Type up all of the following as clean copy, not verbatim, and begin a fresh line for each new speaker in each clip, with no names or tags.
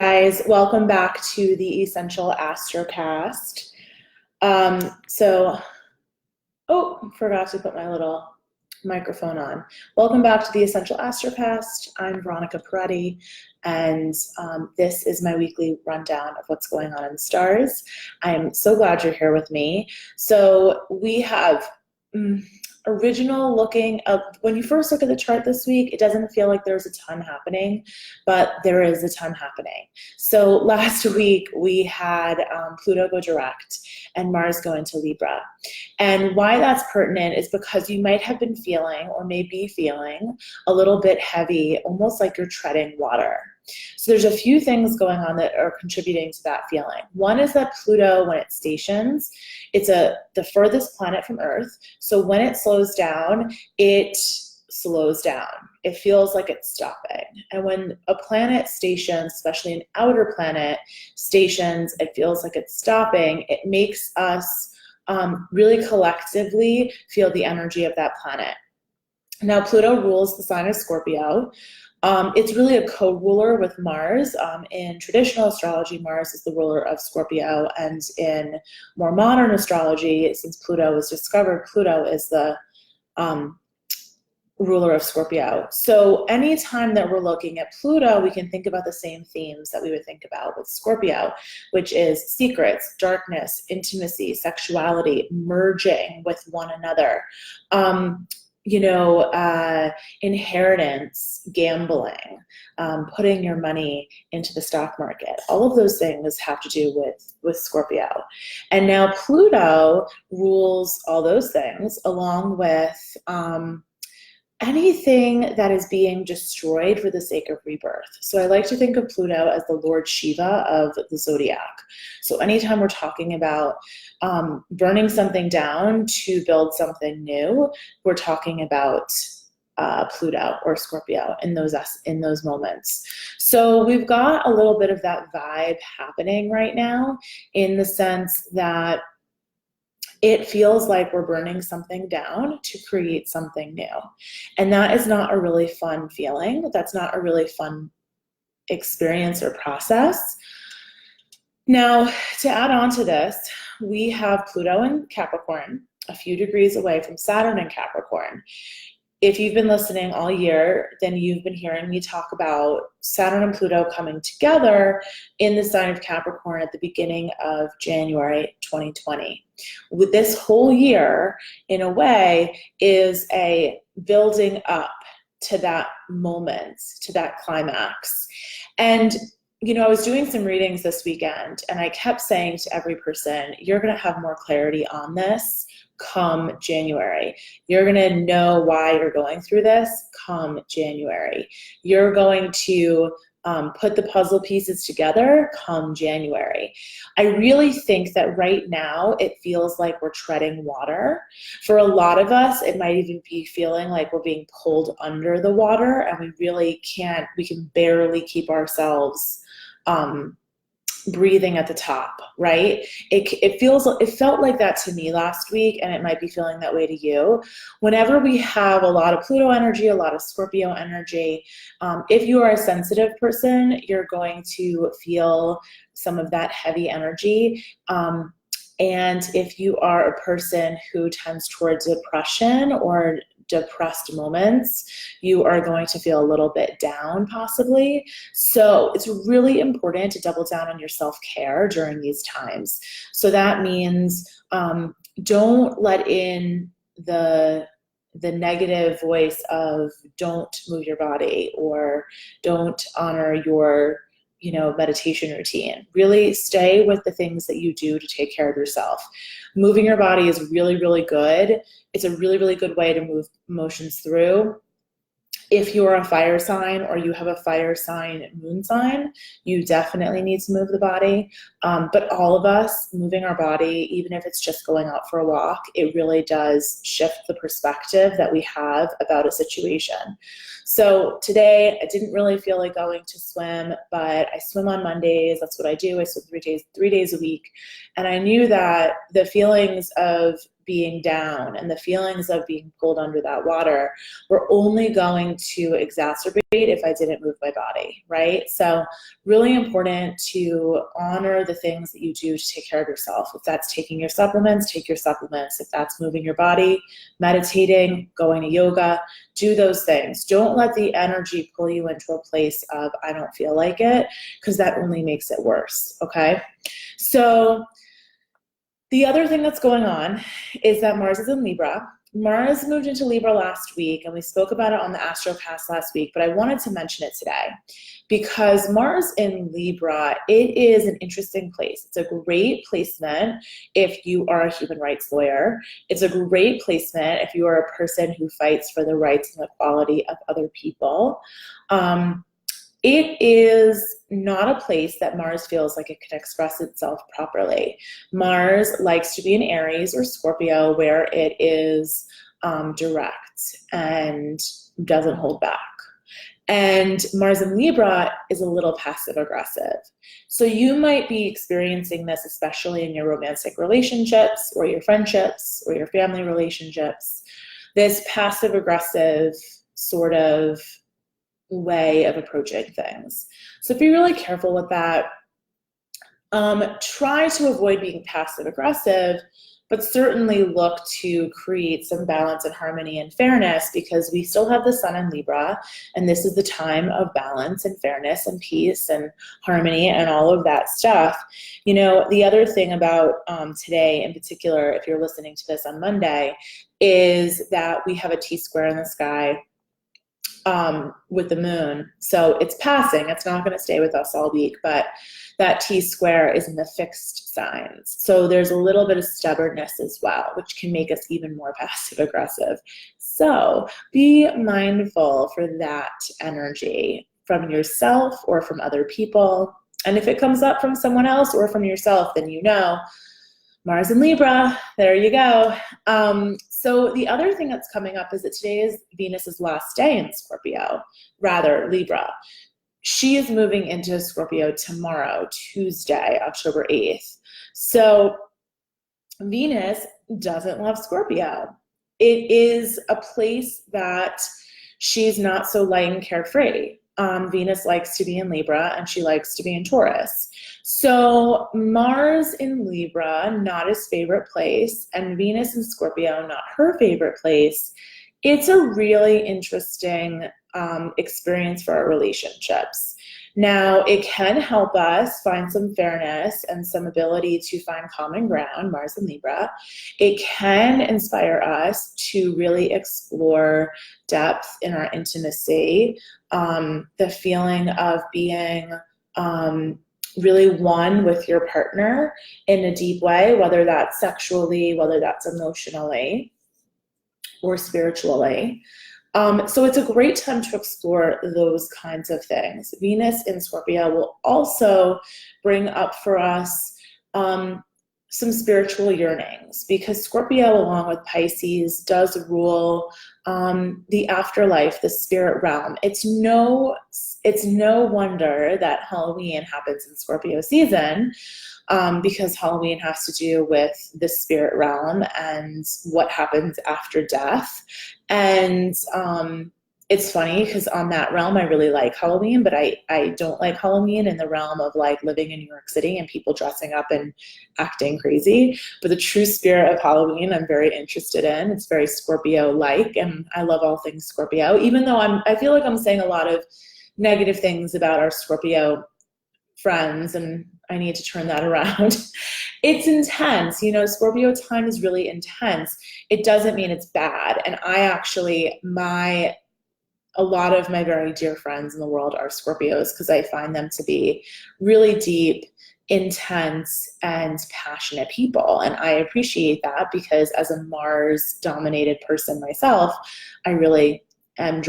Guys, welcome back to the Essential Astrocast. So, forgot to put my little microphone on. Welcome back to the Essential Astrocast. I'm Veronica, and this is my weekly rundown of what's going on in the stars. I am so glad you're here with me. So we have original looking of, when you first look at the chart this week, it doesn't feel like there's a ton happening, but there is a ton happening. So last week we had Pluto go direct and Mars go into Libra. And why that's pertinent is because you might have been feeling, or may be feeling, a little bit heavy, almost like you're treading water. So there's a few things going on that are contributing to that feeling. One is that Pluto, when it stations, it's the furthest planet from Earth. So when it slows down, it slows down. It feels like it's stopping. And when a planet stations, especially an outer planet stations, it feels like it's stopping. It makes us really collectively feel the energy of that planet. Now, Pluto rules the sign of Scorpio. It's really a co-ruler with Mars. In traditional astrology, Mars is the ruler of Scorpio, and in more modern astrology, since Pluto was discovered, Pluto is the ruler of Scorpio. So anytime that we're looking at Pluto, we can think about the same themes that we would think about with Scorpio, which is secrets, darkness, intimacy, sexuality, merging with one another. Inheritance, gambling, putting your money into the stock market. All of those things have to do with Scorpio. And now Pluto rules all those things, along with anything that is being destroyed for the sake of rebirth. So I like to think of Pluto as the Lord Shiva of the zodiac. So anytime we're talking about burning something down to build something new, we're talking about Pluto or Scorpio in those moments. So we've got a little bit of that vibe happening right now, in the sense that it feels like we're burning something down to create something new. And that is not a really fun feeling. That's not a really fun experience or process. Now, to add on to this, we have Pluto in Capricorn, a few degrees away from Saturn in Capricorn. If you've been listening all year, then you've been hearing me talk about Saturn and Pluto coming together in the sign of Capricorn at the beginning of January 2020. With this whole year, in a way, is a building up to that moment, to that climax. And I was doing some readings this weekend, and I kept saying to every person, you're going to have more clarity on this come January. You're going to know why you're going through this come January. You're going to put the puzzle pieces together come January. I really think that right now it feels like we're treading water. For a lot of us, it might even be feeling like we're being pulled under the water, and we can barely keep ourselves breathing at the top, right? It felt like that to me last week, and it might be feeling that way to you. Whenever we have a lot of Pluto energy, a lot of Scorpio energy, if you are a sensitive person, you're going to feel some of that heavy energy. And if you are a person who tends towards depression or depressed moments, you are going to feel a little bit down possibly. So it's really important to double down on your self-care during these times. So that means don't let in the negative voice of don't move your body or don't honor your meditation routine. Really stay with the things that you do to take care of yourself. Moving your body is really, really good. It's a really, really good way to move emotions through. If you're a fire sign or you have a fire sign moon sign, you definitely need to move the body. But all of us moving our body, even if it's just going out for a walk, it really does shift the perspective that we have about a situation. So today I didn't really feel like going to swim, but I swim on Mondays. That's what I do. I swim 3 days a week. And I knew that the feelings of being down and the feelings of being pulled under that water were only going to exacerbate if I didn't move my body, right? So really important to honor the things that you do to take care of yourself. If that's taking your supplements, take your supplements. If that's moving your body, meditating, going to yoga, do those things. Don't let the energy pull you into a place of I don't feel like it, because that only makes it worse, okay? So the other thing that's going on is that Mars is in Libra. Mars moved into Libra last week, and we spoke about it on the Astrocast last week, but I wanted to mention it today because Mars in Libra, it is an interesting place. It's a great placement if you are a human rights lawyer. It's a great placement if you are a person who fights for the rights and equality of other people. It is not a place that Mars feels like it can express itself properly. Mars likes to be in Aries or Scorpio, where it is direct and doesn't hold back. And Mars in Libra is a little passive aggressive. So you might be experiencing this, especially in your romantic relationships or your friendships or your family relationships, this passive aggressive sort of way of approaching things. So be really careful with that. Try to avoid being passive aggressive, but certainly look to create some balance and harmony and fairness, because we still have the sun in Libra, and this is the time of balance and fairness and peace and harmony and all of that stuff. You know, the other thing about today in particular, if you're listening to this on Monday, is that we have a T-square in the sky with the moon. So it's passing. It's not going to stay with us all week, but that T-square is in the fixed signs. So there's a little bit of stubbornness as well, which can make us even more passive aggressive. So be mindful for that energy from yourself or from other people. And if it comes up from someone else or from yourself, then you know, Mars in Libra, there you go. So the other thing that's coming up is that today is Venus's last day in Scorpio, rather Libra. She is moving into Scorpio tomorrow, Tuesday, October 8th. So Venus doesn't love Scorpio. It is a place that she's not so light and carefree. Venus likes to be in Libra and she likes to be in Taurus. So Mars in Libra, not his favorite place, and Venus in Scorpio, not her favorite place. It's a really interesting experience for our relationships. Now, it can help us find some fairness and some ability to find common ground, Mars and Libra. It can inspire us to really explore depth in our intimacy, the feeling of being really one with your partner in a deep way, whether that's sexually, whether that's emotionally, or spiritually. So it's a great time to explore those kinds of things. Venus in Scorpio will also bring up for us some spiritual yearnings, because Scorpio, along with Pisces, does rule the afterlife, the spirit realm. It's no wonder that Halloween happens in Scorpio season, because Halloween has to do with the spirit realm and what happens after death. And it's funny because on that realm, I really like Halloween, but I don't like Halloween in the realm of like living in New York City and people dressing up and acting crazy. But the true spirit of Halloween, I'm very interested in. It's very Scorpio-like, and I love all things Scorpio, even though I feel like I'm saying a lot of negative things about our Scorpio friends, and I need to turn that around. It's intense. You know, Scorpio time is really intense. It doesn't mean it's bad. And I actually, a lot of my very dear friends in the world are Scorpios, because I find them to be really deep, intense, and passionate people. And I appreciate that, because as a Mars-dominated person myself, I really am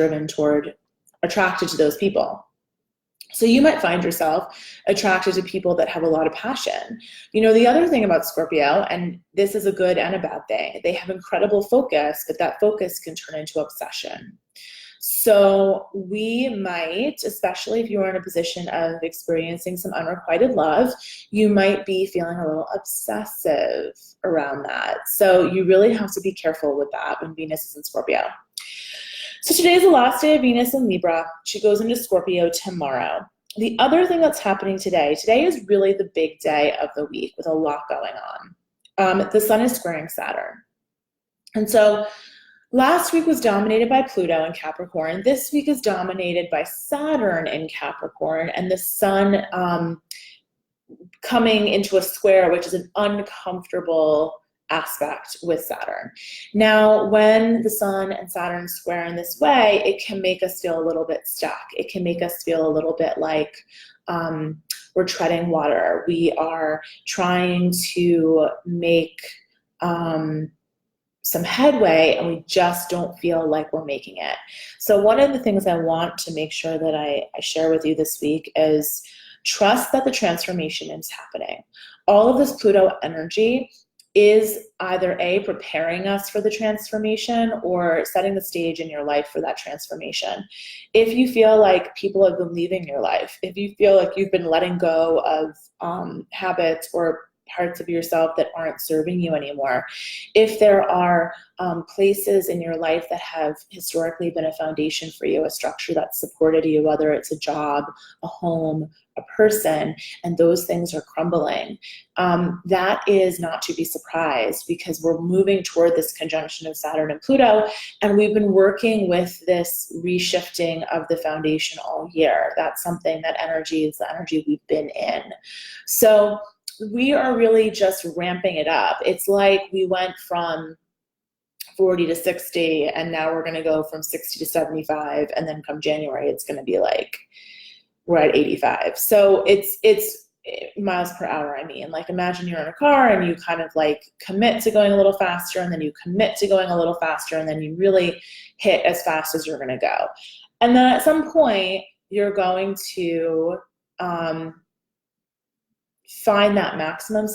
attracted to those people. So you might find yourself attracted to people that have a lot of passion. You know, the other thing about Scorpio, and this is a good and a bad thing, they have incredible focus, but that focus can turn into obsession. So we might, especially if you're in a position of experiencing some unrequited love, you might be feeling a little obsessive around that. So you really have to be careful with that when Venus is in Scorpio. So today is the last day of Venus in Libra. She goes into Scorpio tomorrow. The other thing that's happening today is really the big day of the week with a lot going on. The sun is squaring Saturn. And so last week was dominated by Pluto in Capricorn. This week is dominated by Saturn in Capricorn, and the sun coming into a square, which is an uncomfortable aspect with Saturn. Now, when the sun and Saturn square in this way, it can make us feel a little bit stuck. It can make us feel a little bit like we're treading water. We are trying to make some headway, and we just don't feel like we're making it. So one of the things I want to make sure that I share with you this week is trust that the transformation is happening. All of this Pluto energy is either A, preparing us for the transformation or setting the stage in your life for that transformation. If you feel like people have been leaving your life, if you feel like you've been letting go of habits or parts of yourself that aren't serving you anymore, if there are places in your life that have historically been a foundation for you, a structure that supported you, whether it's a job, a home, a person, and those things are crumbling, that is not to be surprised, because we're moving toward this conjunction of Saturn and Pluto, and we've been working with this reshifting of the foundation all year. That's something, that energy is the energy we've been in. So we are really just ramping it up. It's like we went from 40 to 60, and now we're going to go from 60 to 75, and then come January, it's going to be like we're at 85. So it's miles per hour. I mean, like, imagine you're in a car and you kind of like commit to going a little faster, and then you commit to going a little faster, and then you really hit as fast as you're going to go. And then at some point, you're going to find that maximum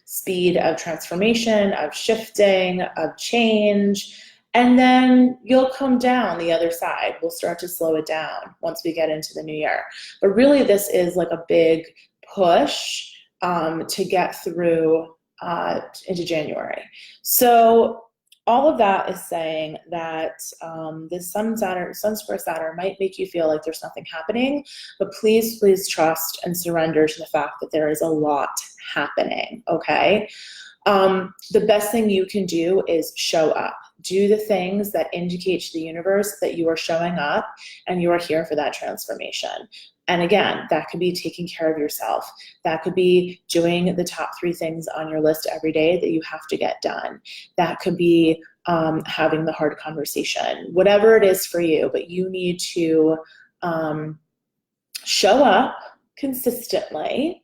speed of transformation, of shifting, of change, and then you'll come down the other side. We'll start to slow it down once we get into the new year. But really, this is like a big push to get through into January. So all of that is saying that this sun square Saturn might make you feel like there's nothing happening, but please trust and surrender to the fact that there is a lot happening, okay? The best thing you can do is show up. Do the things that indicate to the universe that you are showing up and you are here for that transformation. And again, that could be taking care of yourself. That could be doing the top 3 things on your list every day that you have to get done. That could be having the hard conversation, whatever it is for you, but you need to show up consistently,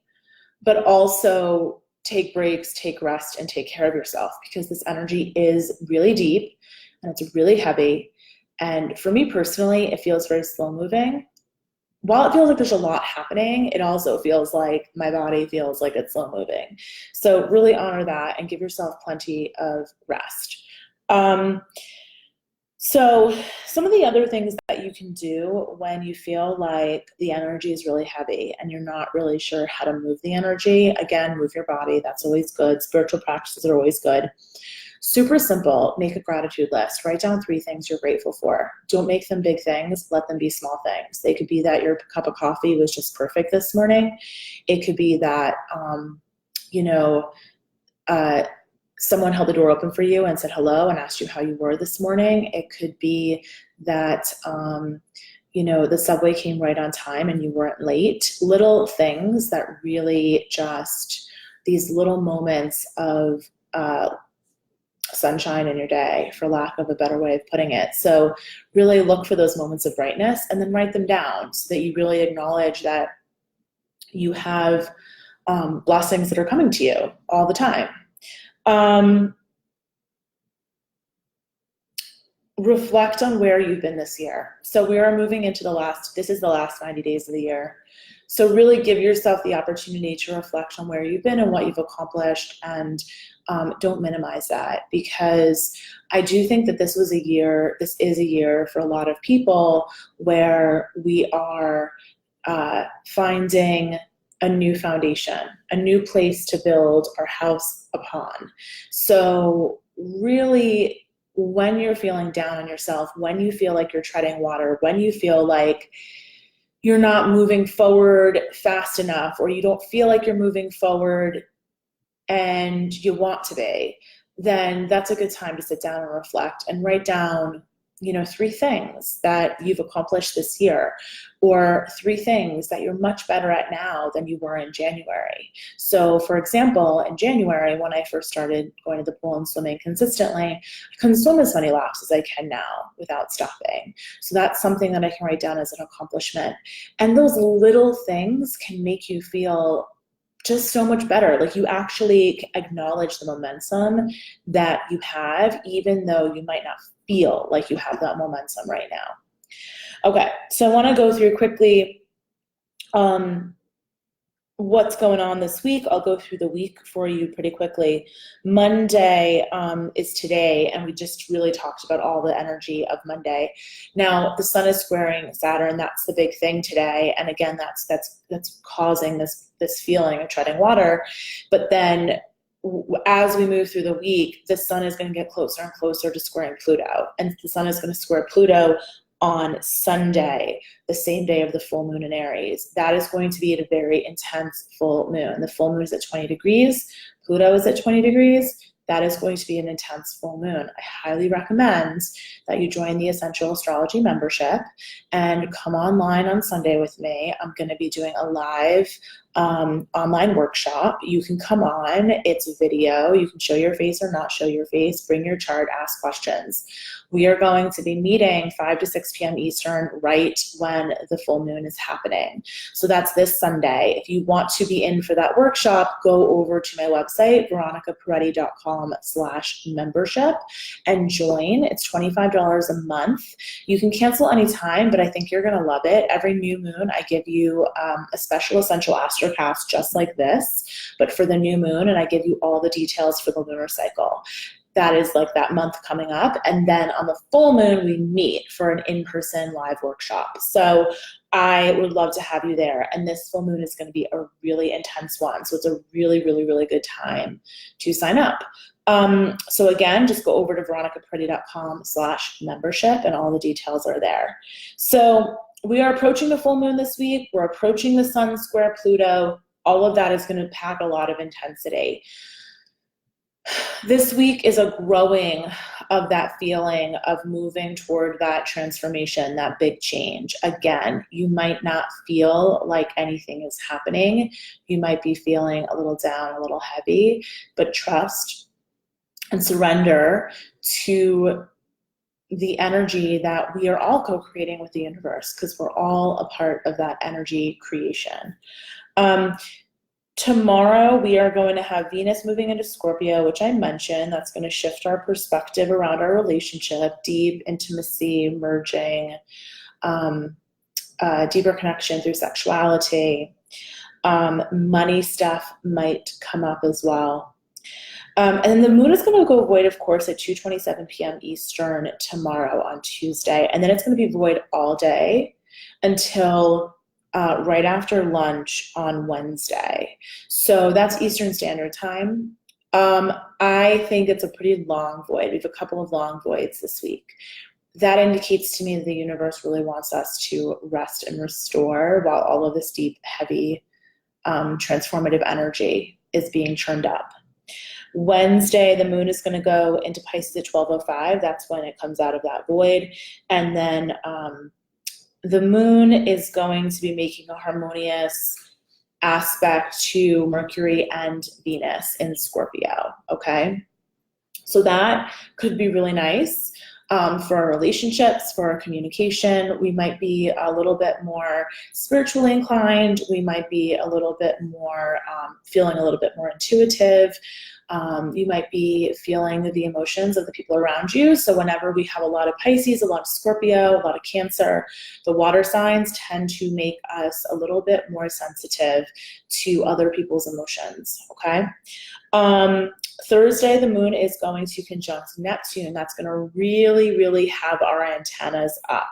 but also take breaks, take rest, and take care of yourself, because this energy is really deep and it's really heavy. And for me personally, it feels very slow moving. While it feels like there's a lot happening, it also feels like my body feels like it's slow moving. So really honor that and give yourself plenty of rest. So some of the other things that you can do when you feel like the energy is really heavy and you're not really sure how to move the energy, again, move your body. That's always good. Spiritual practices are always good. Super simple. Make a gratitude list. Write down 3 things you're grateful for. Don't make them big things. Let them be small things. They could be that your cup of coffee was just perfect this morning. It could be that, someone held the door open for you and said hello and asked you how you were this morning. It could be that, the subway came right on time and you weren't late. Little things that really just, these little moments of sunshine in your day, for lack of a better way of putting it. So really look for those moments of brightness and then write them down so that you really acknowledge that you have blessings that are coming to you all the time. reflect on where you've been this year. So we are moving into this is the last 90 days of the year. So really give yourself the opportunity to reflect on where you've been and what you've accomplished, and don't minimize that, because I do think that this is a year for a lot of people where we are finding a new foundation, a new place to build our house upon. So really, when you're feeling down on yourself, when you feel like you're treading water, when you feel like you're not moving forward fast enough, or you don't feel like you're moving forward and you want to be, then that's a good time to sit down and reflect and write down, 3 things that you've accomplished this year, or 3 things that you're much better at now than you were in January. So for example, in January, when I first started going to the pool and swimming consistently, I couldn't swim as many laps as I can now without stopping. So that's something that I can write down as an accomplishment. And those little things can make you feel just so much better. Like, you actually acknowledge the momentum that you have, even though you might not feel like you have that momentum right now. Okay, so I want to go through quickly what's going on this week. I'll go through the week for you pretty quickly. Monday is today, and we just really talked about all the energy of Monday. Now, the sun is squaring Saturn. That's the big thing today, and again, that's causing this feeling of treading water. But then, as we move through the week, the sun is going to get closer and closer to squaring Pluto, and the sun is going to square Pluto on Sunday, the same day of the full moon in Aries. That is going to be a very intense full moon. The full moon is at 20 degrees. Pluto is at 20 degrees. That is going to be an intense full moon. I highly recommend that you join the Essential Astrology membership and come online on Sunday with me. I'm going to be doing a live online workshop. You can come on. It's a video. You can show your face or not show your face. Bring your chart. Ask questions. We are going to be meeting 5 to 6 p.m. Eastern right when the full moon is happening. So that's this Sunday. If you want to be in for that workshop, go over to my website, veronicaparetti.com/membership, and join. It's $25 a month. You can cancel anytime, but I think you're going to love it. Every new moon, I give you a special essential astrocast just like this, but for the new moon, and I give you all the details for the lunar cycle. That is like that month coming up. And then on the full moon, we meet for an in-person live workshop. So I would love to have you there. And this full moon is going to be a really intense one. So it's a really, really, really good time to sign up. So again, just go over to veronicaparetti.com/membership and all the details are there. So we are approaching the full moon this week. We're approaching the sun square Pluto. All of that is going to pack a lot of intensity. This week is a growing of that feeling of moving toward that transformation, that big change. Again, you might not feel like anything is happening. You might be feeling a little down, a little heavy, but trust and surrender to the energy that we are all co-creating with the universe, because we're all a part of that energy creation. Tomorrow, we are going to have Venus moving into Scorpio, which I mentioned. That's going to shift our perspective around our relationship, deep intimacy, merging, deeper connection through sexuality. Money stuff might come up as well. And then the moon is going to go void, of course, at 2:27 p.m. Eastern tomorrow on Tuesday. And then it's going to be void all day until right after lunch on Wednesday. So that's Eastern Standard Time. I think it's a pretty long void. We have a couple of long voids this week. That indicates to me that the universe really wants us to rest and restore while all of this deep, heavy, transformative energy is being churned up. Wednesday, the moon is going to go into Pisces at 12:05. That's when it comes out of that void. And then the moon is going to be making a harmonious aspect to Mercury and Venus in Scorpio, okay? So that could be really nice. for our relationships, for our communication. We might be a little bit more spiritually inclined. We might be a little bit more, feeling a little bit more intuitive. You might be feeling the emotions of the people around you. So whenever we have a lot of Pisces, a lot of Scorpio, a lot of Cancer, the water signs tend to make us a little bit more sensitive to other people's emotions, okay? Thursday, the moon is going to conjunct Neptune. That's going to really, really have our antennas up.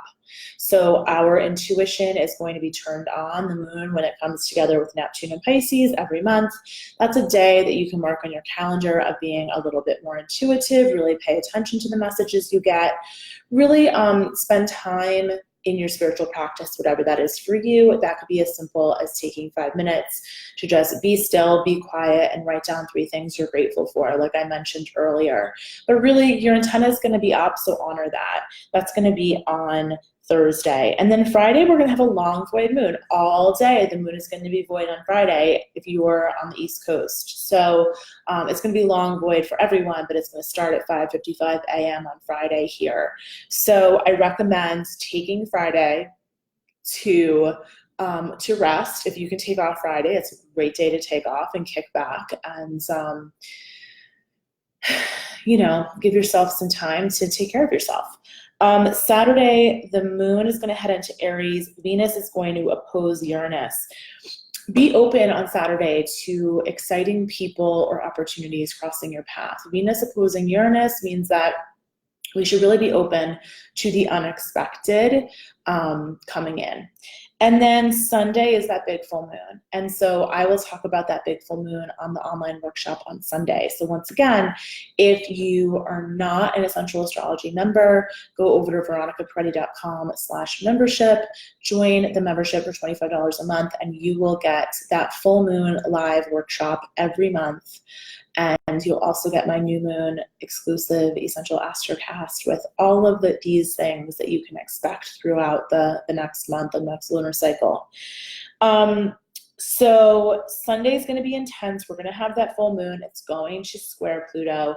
So our intuition is going to be turned on, the moon, when it comes together with Neptune and Pisces every month. That's a day that you can mark on your calendar of being a little bit more intuitive, really pay attention to the messages you get, really spend time in your spiritual practice, whatever that is for you. That could be as simple as taking 5 minutes to just be still, be quiet, and write down 3 things you're grateful for, like I mentioned earlier. But really, your antenna is going to be up, so honor that. That's going to be on Thursday. And then Friday, we're going to have a long void moon all day. The moon is going to be void on Friday if you are on the East Coast. So it's going to be long void for everyone, but it's going to start at 5:55 a.m. on Friday here. So I recommend taking Friday to rest. If you can take off Friday, it's a great day to take off and kick back and, give yourself some time to take care of yourself. Saturday, the moon is going to head into Aries. Venus is going to oppose Uranus. Be open on Saturday to exciting people or opportunities crossing your path. Venus opposing Uranus means that we should really be open to the unexpected coming in. And then Sunday is that big full moon. And so I will talk about that big full moon on the online workshop on Sunday. So once again, if you are not an Essential Astrology member, go over to veronicaparetti.com/membership, join the membership for $25 a month, and you will get that full moon live workshop every month. And you'll also get my new moon exclusive Essential Astrocast with all of these things that you can expect throughout the next month, the next lunar cycle. So Sunday is going to be intense. We're going to have that full moon. It's going to square Pluto.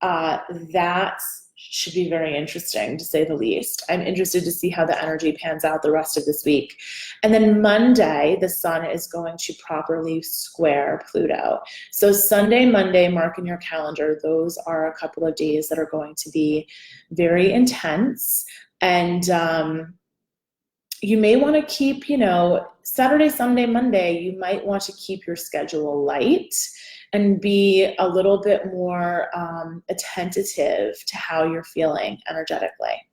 That should be very interesting, to say the least. I'm interested to see how the energy pans out the rest of this week. And then Monday, the sun is going to properly square Pluto. So Sunday, Monday, mark in your calendar. Those are a couple of days that are going to be very intense. And you may want to keep, Saturday, Sunday, Monday, you might want to keep your schedule light and be a little bit more attentive to how you're feeling energetically.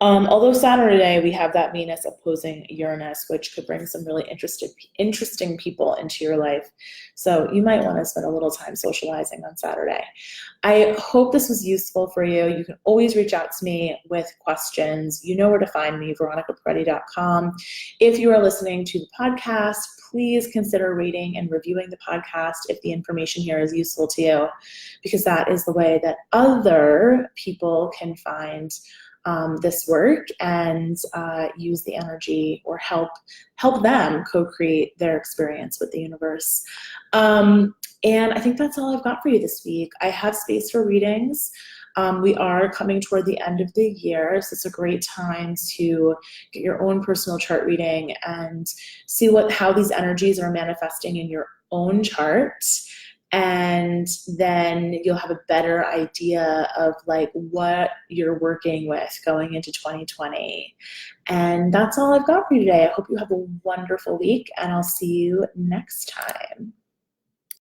Although Saturday, we have that Venus opposing Uranus, which could bring some really interesting people into your life. So you might want to spend a little time socializing on Saturday. I hope this was useful for you. You can always reach out to me with questions. You know where to find me, veronicaparetti.com. If you are listening to the podcast, please consider rating and reviewing the podcast if the information here is useful to you, because that is the way that other people can find this work and use the energy or help them co-create their experience with the universe. And I think that's all I've got for you this week. I have space for readings. We are coming toward the end of the year, so it's a great time to get your own personal chart reading and see how these energies are manifesting in your own chart. And then you'll have a better idea of what you're working with going into 2020. And that's all I've got for you today. I hope you have a wonderful week, and I'll see you next time.